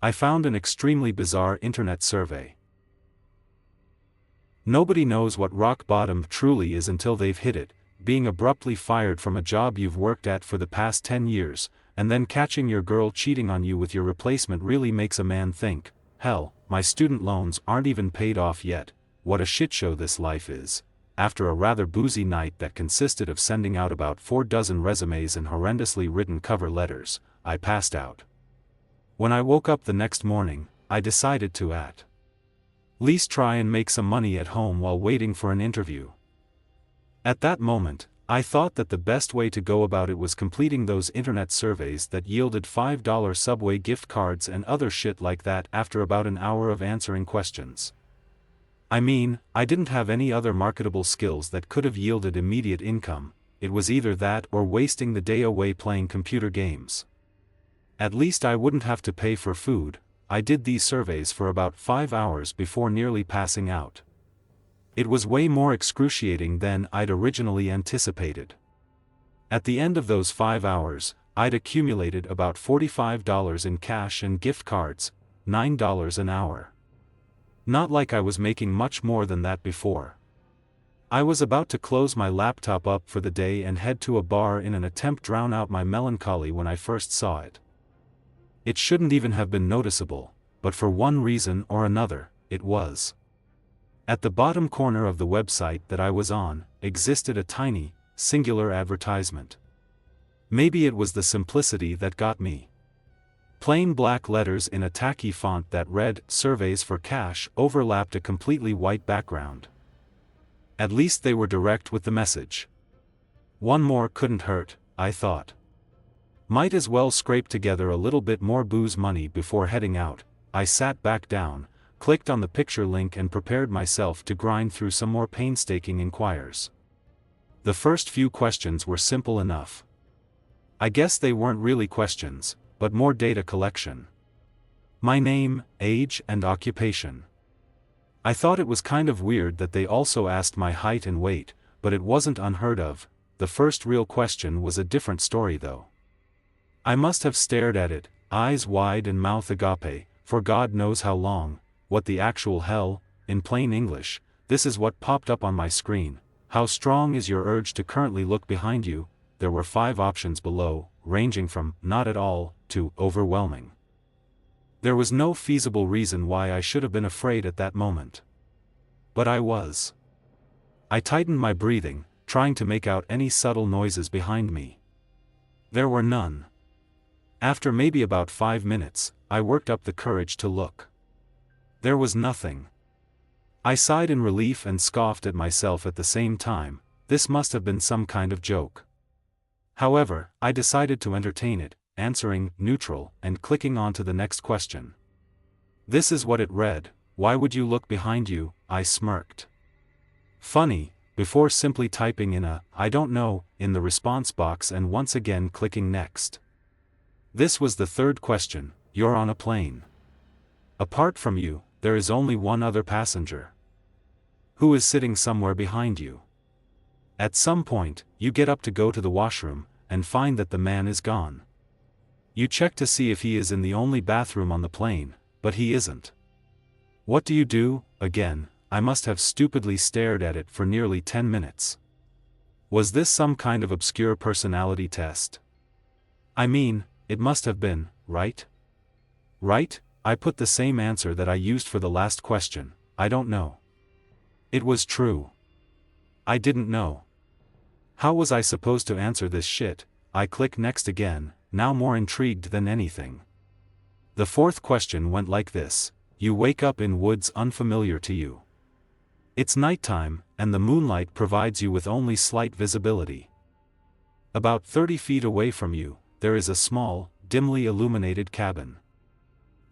I found an extremely bizarre internet survey. Nobody knows what rock bottom truly is until they've hit it, being abruptly fired from a job you've worked at for the past 10 years, and then catching your girl cheating on you with your replacement really makes a man think, hell, my student loans aren't even paid off yet, what a shit show this life is. After a rather boozy night that consisted of sending out about 4 dozen resumes and horrendously written cover letters, I passed out. When I woke up the next morning, I decided to at least try and make some money at home while waiting for an interview. At that moment, I thought that the best way to go about it was completing those internet surveys that yielded $5 Subway gift cards and other shit like that after about an hour of answering questions. I mean, I didn't have any other marketable skills that could have yielded immediate income. It was either that or wasting the day away playing computer games. At least I wouldn't have to pay for food. I did these surveys for about 5 hours before nearly passing out. It was way more excruciating than I'd originally anticipated. At the end of those 5 hours, I'd accumulated about $45 in cash and gift cards, $9 an hour. Not like I was making much more than that before. I was about to close my laptop up for the day and head to a bar in an attempt to drown out my melancholy when I first saw it. It shouldn't even have been noticeable, but for one reason or another, it was. At the bottom corner of the website that I was on, existed a tiny, singular advertisement. Maybe it was the simplicity that got me. Plain black letters in a tacky font that read, "Surveys for Cash," overlapped a completely white background. At least they were direct with the message. One more couldn't hurt, I thought. Might as well scrape together a little bit more booze money before heading out. I sat back down, clicked on the picture link and prepared myself to grind through some more painstaking inquiries. The first few questions were simple enough. I guess they weren't really questions, but more data collection. My name, age, and occupation. I thought it was kind of weird that they also asked my height and weight, but it wasn't unheard of. The first real question was a different story though. I must have stared at it, eyes wide and mouth agape, for God knows how long. What the actual hell? In plain English, this is what popped up on my screen. How strong is your urge to currently look behind you? There were 5 options below, ranging from not at all to overwhelming. There was no feasible reason why I should have been afraid at that moment. But I was. I tightened my breathing, trying to make out any subtle noises behind me. There were none. After maybe about 5 minutes, I worked up the courage to look. There was nothing. I sighed in relief and scoffed at myself at the same time. This must have been some kind of joke. However, I decided to entertain it, answering neutral and clicking on to the next question. This is what it read: "Why would you look behind you?" I smirked. Funny, before simply typing in a "I don't know" in the response box and once again clicking next. This was the third question. You're on a plane. Apart from you, there is only one other passenger, who is sitting somewhere behind you. At some point, you get up to go to the washroom, and find that the man is gone. You check to see if he is in the only bathroom on the plane, but he isn't. What do you do? Again, I must have stupidly stared at it for nearly 10 minutes. Was this some kind of obscure personality test? I mean, it must have been, right? Right? I put the same answer that I used for the last question. I don't know. It was true. I didn't know. How was I supposed to answer this shit? I click next again, now more intrigued than anything. The fourth question went like this: you wake up in woods unfamiliar to you. It's nighttime, and the moonlight provides you with only slight visibility. About 30 feet away from you, there is a small, dimly illuminated cabin.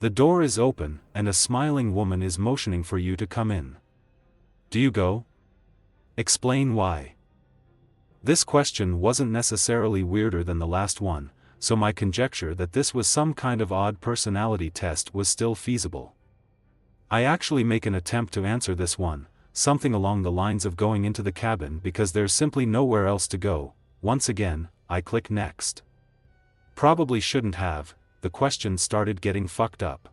The door is open, and a smiling woman is motioning for you to come in. Do you go? Explain why. This question wasn't necessarily weirder than the last one, so my conjecture that this was some kind of odd personality test was still feasible. I actually make an attempt to answer this one, something along the lines of going into the cabin because there's simply nowhere else to go. Once again, I click next. Probably shouldn't have. The question started getting fucked up.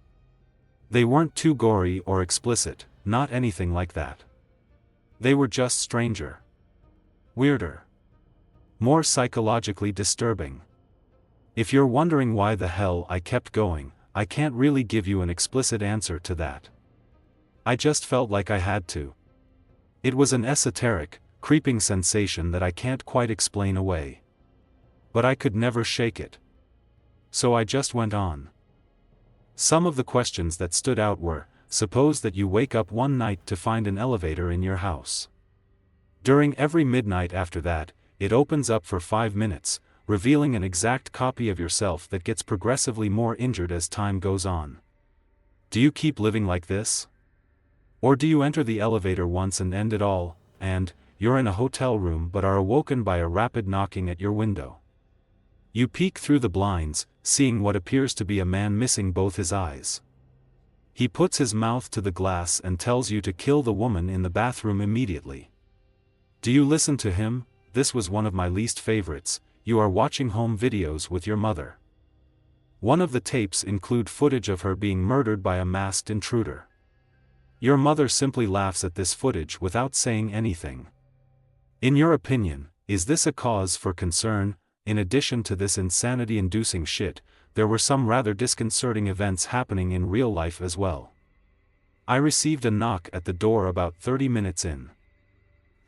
They weren't too gory or explicit, not anything like that. They were just stranger. Weirder. More psychologically disturbing. If you're wondering why the hell I kept going, I can't really give you an explicit answer to that. I just felt like I had to. It was an esoteric, creeping sensation that I can't quite explain away. But I could never shake it. So I just went on. Some of the questions that stood out were, suppose that you wake up one night to find an elevator in your house. During every midnight after that, it opens up for 5 minutes, revealing an exact copy of yourself that gets progressively more injured as time goes on. Do you keep living like this? Or do you enter the elevator once and end it all, and, you're in a hotel room but are awoken by a rapid knocking at your window? You peek through the blinds, seeing what appears to be a man missing both his eyes. He puts his mouth to the glass and tells you to kill the woman in the bathroom immediately. Do you listen to him? This was one of my least favorites. You are watching home videos with your mother. One of the tapes include footage of her being murdered by a masked intruder. Your mother simply laughs at this footage without saying anything. In your opinion, is this a cause for concern? In addition to this insanity-inducing shit, there were some rather disconcerting events happening in real life as well. I received a knock at the door about 30 minutes in.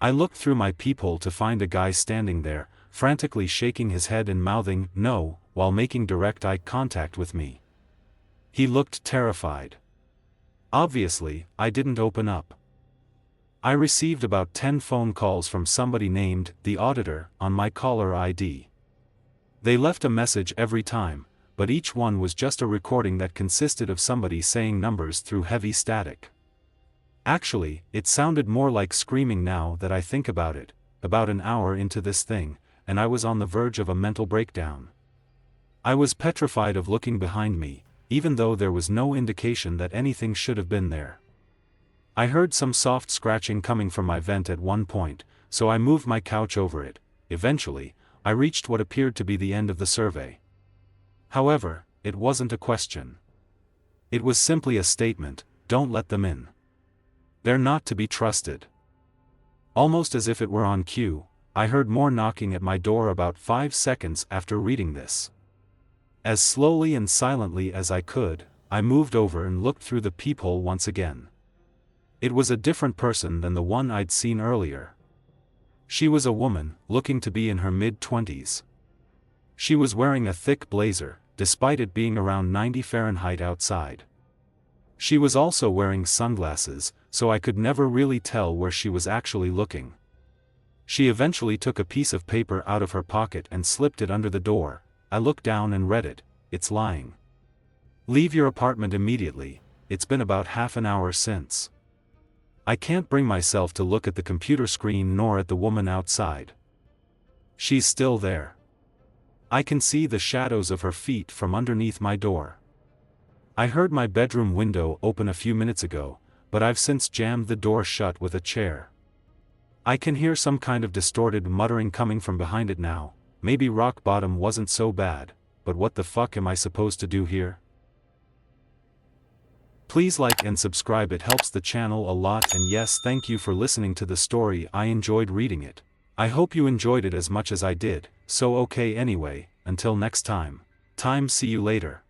I looked through my peephole to find a guy standing there, frantically shaking his head and mouthing, "No," while making direct eye contact with me. He looked terrified. Obviously, I didn't open up. I received about 10 phone calls from somebody named The Auditor on my caller ID. They left a message every time, but each one was just a recording that consisted of somebody saying numbers through heavy static. Actually, it sounded more like screaming now that I think about it, about an hour into this thing, and I was on the verge of a mental breakdown. I was petrified of looking behind me, even though there was no indication that anything should have been there. I heard some soft scratching coming from my vent at one point, so I moved my couch over it. Eventually, I reached what appeared to be the end of the survey. However, it wasn't a question. It was simply a statement: don't let them in. They're not to be trusted. Almost as if it were on cue, I heard more knocking at my door about 5 seconds after reading this. As slowly and silently as I could, I moved over and looked through the peephole once again. It was a different person than the one I'd seen earlier. She was a woman, looking to be in her mid-20s. She was wearing a thick blazer, despite it being around 90 Fahrenheit outside. She was also wearing sunglasses, so I could never really tell where she was actually looking. She eventually took a piece of paper out of her pocket and slipped it under the door. I looked down and read it. It's lying. Leave your apartment immediately. It's been about half an hour since. I can't bring myself to look at the computer screen nor at the woman outside. She's still there. I can see the shadows of her feet from underneath my door. I heard my bedroom window open a few minutes ago, but I've since jammed the door shut with a chair. I can hear some kind of distorted muttering coming from behind it now. Maybe rock bottom wasn't so bad, but what the fuck am I supposed to do here? Please like and subscribe, it helps the channel a lot, and yes, thank you for listening to the story. I enjoyed reading it. I hope you enjoyed it as much as I did. So okay, anyway, until next time. See you later.